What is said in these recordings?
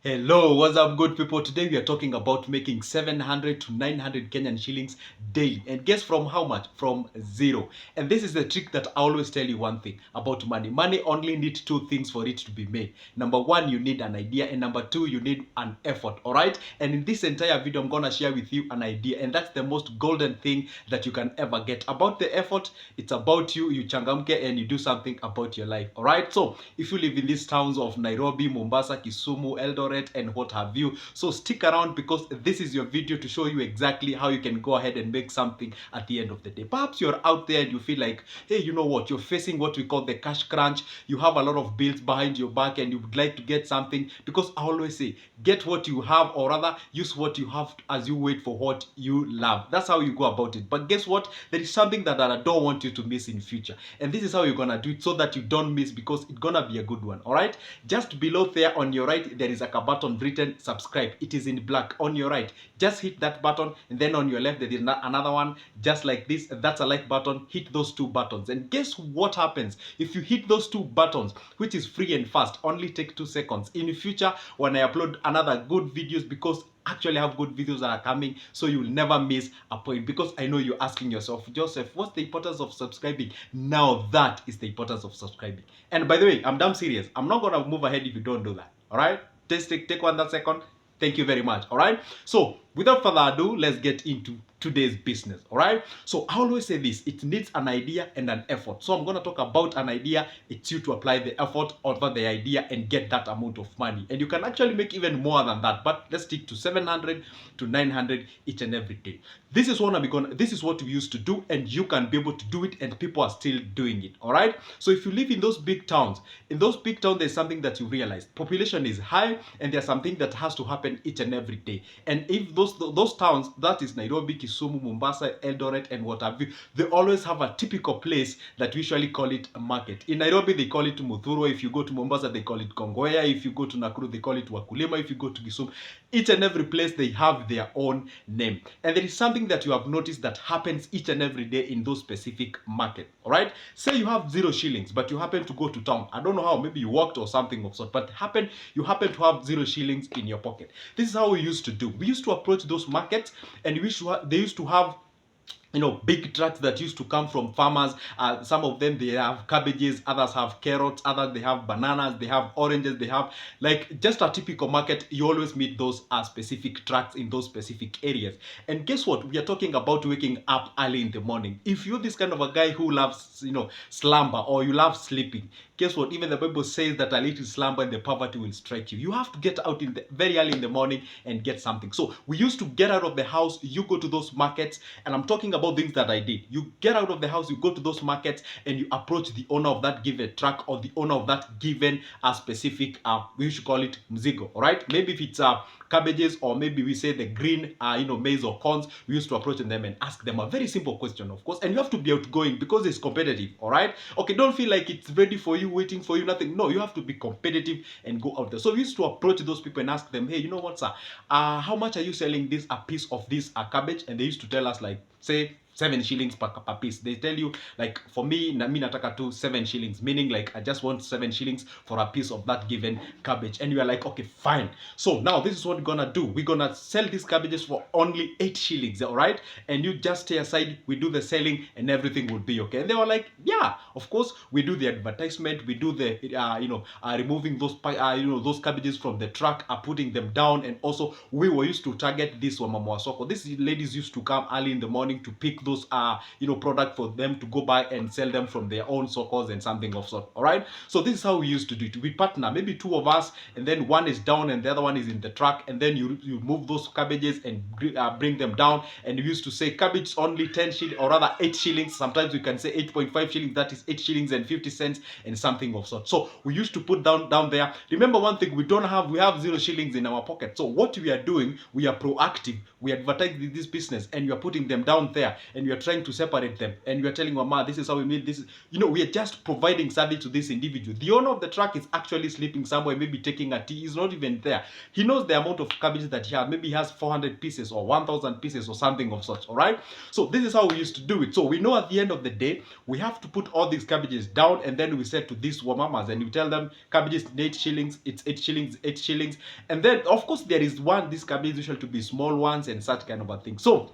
Hello, what's up, good people? Today we are talking about making 700 to 900 Kenyan shillings daily. And guess from how much? From zero. And this is the trick that I always tell you one thing about money. Money only needs two things for it to be made. Number one, you need an idea. And number two, you need an effort. All right? And in this entire video, I'm going to share with you an idea. And that's the most golden thing that you can ever get. About the effort, it's about you changamke and you do something about your life. All right? So if you live in these towns of Nairobi, Mombasa, Kisumu, Eldoret, and what have you, so stick around because this is your video to show you exactly how you can go ahead and make something at the end of the day. Perhaps you're out there and you feel like, hey, you know what, you're facing what we call the cash crunch. You have a lot of bills behind your back and you would like to get something, because I always say, get what you have, or rather use what you have as you wait for what you love. That's how you go about it. But guess what, there is something that I don't want you to miss in future, and this is how you're gonna do it so that you don't miss, because it's gonna be a good one. All right, just below there on your right, there is a button written subscribe. It is in black on your right. Just hit that button, and then on your left there is another one just like this. That's a like button. Hit those two buttons, and guess what happens if you hit those two buttons, which is free and fast, only take 2 seconds. In the future, when I upload another good videos, because actually have good videos that are coming, so you'll never miss a point, because I know you're asking yourself, Joseph, what's the importance of subscribing? Now that is the importance of subscribing. And by the way, I'm damn serious. I'm not gonna move ahead if you don't do that. All right, just take 1 second. Thank you very much. All right, so without further ado, let's get into today's business. All right, so I always say this: it needs an idea and an effort. So I'm going to talk about an idea. It's you to apply the effort over the idea and get that amount of money, and you can actually make even more than that, but let's stick to 700 to 900 each and every day. This is what we used to do, and you can be able to do it, and people are still doing it. All right, so if you live in those big towns, there's something that you realize: population is high, and there's something that has to happen each and every day. And if those towns, that is Nairobi, Kisumu, Mombasa, Eldoret, and what have you, they always have a typical place that we usually call it a market. In Nairobi, they call it Muthuro. If you go to Mombasa, they call it Kongoya. If you go to Nakuru, they call it Wakulima. If you go to Kisumu, each and every place, they have their own name. And there is something that you have noticed that happens each and every day in those specific market. All right, say you have 0 shillings, but you happen to go to town. I don't know how, maybe you walked or something of sort, but you happen to have 0 shillings in your pocket. This is how we used to do. We used to approach those markets, and they used to have, big trucks that used to come from farmers. Some of them, they have cabbages, others have carrots, others they have bananas, they have oranges, they have, like, just a typical market. You always meet those specific trucks in those specific areas. And guess what, we are talking about waking up early in the morning. If you're this kind of a guy who loves, slumber, or you love sleeping, guess what, even the Bible says that a little slumber and the poverty will strike you. You have to get out very early in the morning and get something. So we used to get out of the house, you go to those markets, and I'm talking about things that I did. You get out of the house, you go to those markets, and you approach the owner of that given truck, or the owner of that given specific, we should call it mzigo. All right, maybe if it's cabbages, or maybe we say the green maize or corns, we used to approach them and ask them a very simple question, of course. And you have to be outgoing, because it's competitive. All right, okay, don't feel like it's ready for you, waiting for you, nothing. No, you have to be competitive and go out there. So we used to approach those people and ask them, hey, you know what, sir, how much are you selling this a piece of this cabbage? And they used to tell us, like, say 7 shillings per piece. They tell you, like, for me nataka to 7 shillings, meaning like I just want 7 shillings for a piece of that given cabbage. And you are like, okay, fine. So now this is what we're gonna do. We're gonna sell these cabbages for only 8 shillings. All right, and you just stay aside, we do the selling, and everything will be okay. And they were like, yeah, of course. We do the advertisement, we do the removing those those cabbages from the truck, putting them down. And also we were used to target this wamama soko. These ladies used to come early in the morning to pick those product for them to go buy and sell them from their own sokos and something of sort. All right, so this is how we used to do it. We partner, maybe 2 of us, and then one is down and the other one is in the truck, and then you move those cabbages and bring them down. And we used to say cabbage only 10 shillings, or rather 8 shillings. Sometimes we can say 8.5 shillings, that is 8 shillings and 50 cents and something of sort. So we used to put down there. Remember one thing, we have 0 shillings in our pocket. So what we are doing, we are proactive. We advertise this business, and you are putting them down down there and you are trying to separate them and you are telling Mama, this is how we made this. We are just providing service to this individual. The owner of the truck is actually sleeping somewhere, maybe taking a tea. He's not even there. He knows the amount of cabbage that he has. Maybe he has 400 pieces or 1,000 pieces or something of such. All right. So this is how we used to do it. So we know at the end of the day, we have to put all these cabbages down, and then we said to these mamas, and you tell them cabbages 8 shillings, it's 8 shillings, 8 shillings. And then of course there is one, these cabbages usually to be small ones and such kind of a thing. So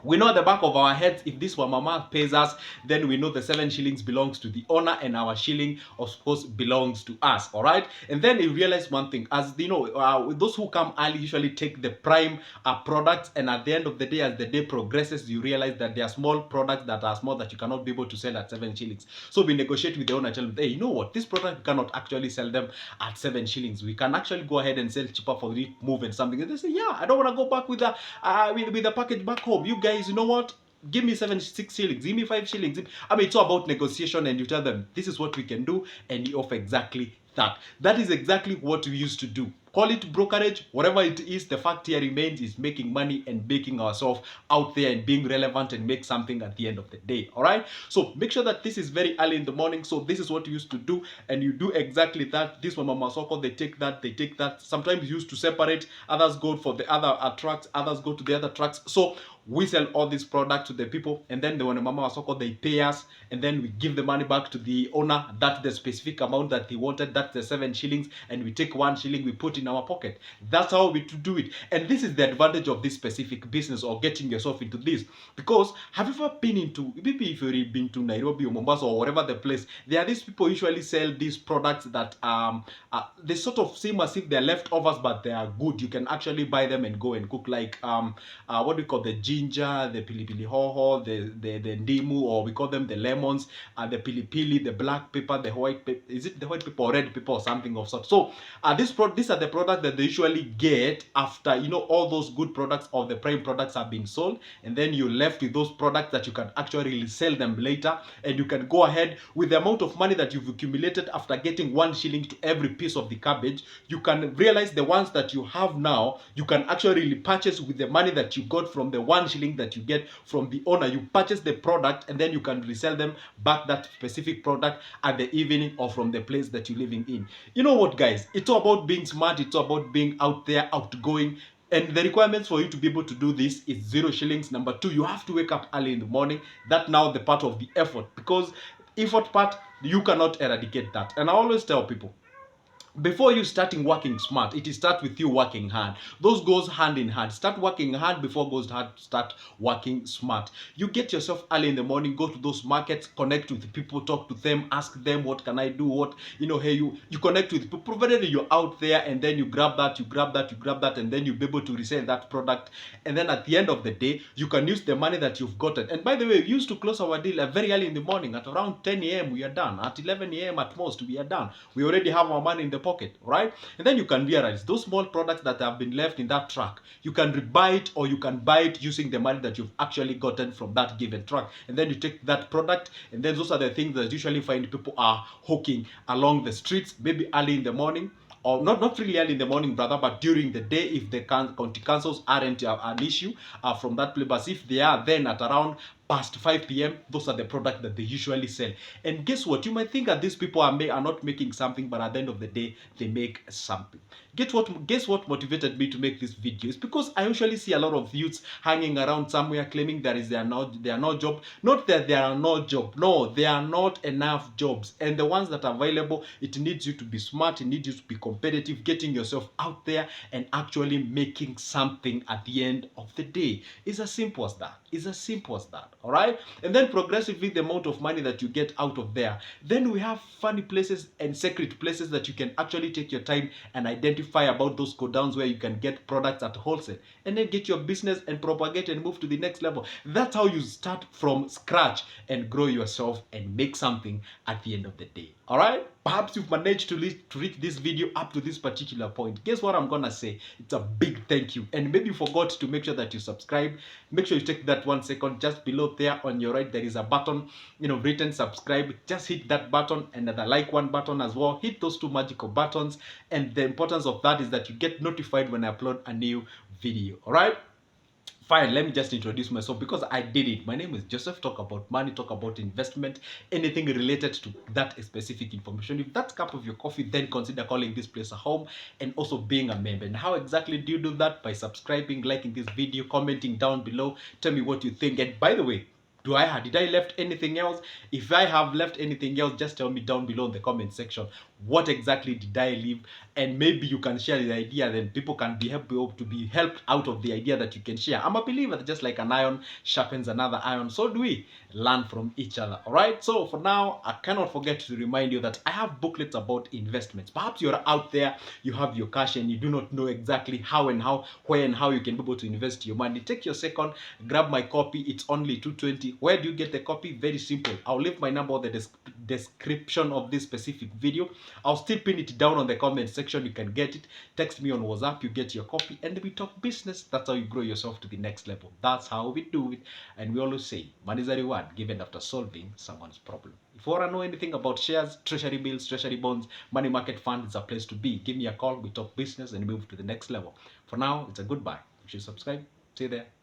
we know at the back of our heads, if this mama pays us, then we know the 7 shillings belongs to the owner and our shilling, of course, belongs to us. All right. And then you realize one thing, as those who come early usually take the prime products, and at the end of the day, as the day progresses, you realize that there are small products that are small that you cannot be able to sell at 7 shillings. So we negotiate with the owner, tell them, hey, you know what, this product we cannot actually sell them at 7 shillings. We can actually go ahead and sell cheaper for the move and something. And they say, yeah, I don't want to go back with the package back home. You guys, you know what? Give me 6 shillings, give me 5 shillings. I mean, it's all about negotiation, and you tell them this is what we can do, and you offer exactly that. That is exactly what we used to do. Call it brokerage, whatever it is, the fact here remains is making money and making ourselves out there and being relevant and make something at the end of the day. All right. So make sure that this is very early in the morning. So this is what you used to do, and you do exactly that. This one, Mama Soko, they take that. Sometimes you used to separate. Others go for the other trucks. Others go to the other trucks. So we sell all this product to the people, and then the one Mama Soko, they pay us, and then we give the money back to the owner. That's the specific amount that he wanted. That's the 7 shillings, and we take 1 shilling, we put in our pocket. That's how we do it. And this is the advantage of this specific business, or getting yourself into this. Because have you ever been into, maybe if you've been to Nairobi or Mombasa or whatever the place, there are these people usually sell these products that they sort of seem as if they're leftovers, but they are good. You can actually buy them and go and cook, like what do we call the ginger, the pilipili hoho, the ndimu, or we call them the lemons, the pilipili, the black pepper, the white pepper. Is it the white pepper or red pepper or something of sort? So these are the products that they usually get after all those good products or the prime products have been sold, and then you're left with those products that you can actually sell them later, and you can go ahead with the amount of money that you've accumulated after getting 1 shilling to every piece of the cabbage. You can realize the ones that you have now, you can actually purchase with the money that you got from the 1 shilling that you get from the owner. You purchase the product, and then you can resell them back, that specific product, at the evening or from the place that you're living in. You know what, guys? It's all about being smart. It's all about being out there, outgoing. And the requirements for you to be able to do this is 0 shillings. Number 2, you have to wake up early in the morning. That's now the part of the effort, because effort part, you cannot eradicate that. And I always tell people, before you starting working smart, it starts with you working hard. Those goes hand in hand. Start working hard before goes hard. Start working smart. You get yourself early in the morning, go to those markets, connect with people, talk to them, ask them, what can I do? What, hey, you connect with people, provided you're out there, and then you grab that, and then you'll be able to resell that product. And then at the end of the day, you can use the money that you've gotten. And by the way, we used to close our deal very early in the morning. At around 10 a.m. we are done. At 11 a.m. at most we are done. We already have our money in the pocket, right? And then you can realize those small products that have been left in that truck, you can rebuy it, or you can buy it using the money that you've actually gotten from that given truck. And then you take that product, and then those are the things that usually find people are hawking along the streets, maybe early in the morning, or not really early in the morning, brother, but during the day, if the county councils aren't an issue from that place. But if they are, then at around past 5 p.m., those are the products that they usually sell. And guess what? You might think that these people are not making something, but at the end of the day, they make something. Guess what motivated me to make this video? It's because I usually see a lot of youths hanging around somewhere claiming there are no job. Not that there are no job. No, there are not enough jobs. And the ones that are available, it needs you to be smart. It needs you to be competitive, getting yourself out there and actually making something at the end of the day. It's as simple as that. It's as simple as that. All right. And then progressively, the amount of money that you get out of there, then we have funny places and secret places that you can actually take your time and identify about those go downs where you can get products at wholesale, and then get your business and propagate and move to the next level. That's how you start from scratch and grow yourself and make something at the end of the day. All right. Perhaps you've managed to reach this video up to this particular point. Guess what I'm gonna say? It's a big thank you. And maybe you forgot to make sure that you subscribe. Make sure you take that 1 second. Just below there on your right, there is a button, written subscribe. Just hit that button, and the like one button as well. Hit those 2 magical buttons. And the importance of that is that you get notified when I upload a new video. All right. Fine, let me just introduce myself because I did it. My name is Joseph. Talk about money, talk about investment, anything related to that specific information. If that's cup of your coffee, then consider calling this place a home and also being a member. And how exactly do you do that? By subscribing, liking this video, commenting down below. Tell me what you think. And by the way, did I left anything else? If I have left anything else, just tell me down below in the comment section. What exactly did I leave? And maybe you can share the idea, then people can be able to be helped out of the idea that you can share. I'm a believer that just like an iron sharpens another iron, so do we learn from each other. All right, so for now, I cannot forget to remind you that I have booklets about investments. Perhaps you're out there, you have your cash and you do not know exactly where and how you can be able to invest your money. Take your second, grab my copy. It's only 220. Where do you get the copy? Very simple. I'll leave my number in the description of this specific video. I'll still pin it down on the comment section. You can get it. Text me on WhatsApp. You get your copy, and we talk business. That's how you grow yourself to the next level. That's how we do it. And we always say, money is a reward given after solving someone's problem. If you want to know anything about shares, treasury bills, treasury bonds, money market fund, it's a place to be. Give me a call. We talk business and move to the next level. For now, it's a goodbye. You should subscribe. See you there.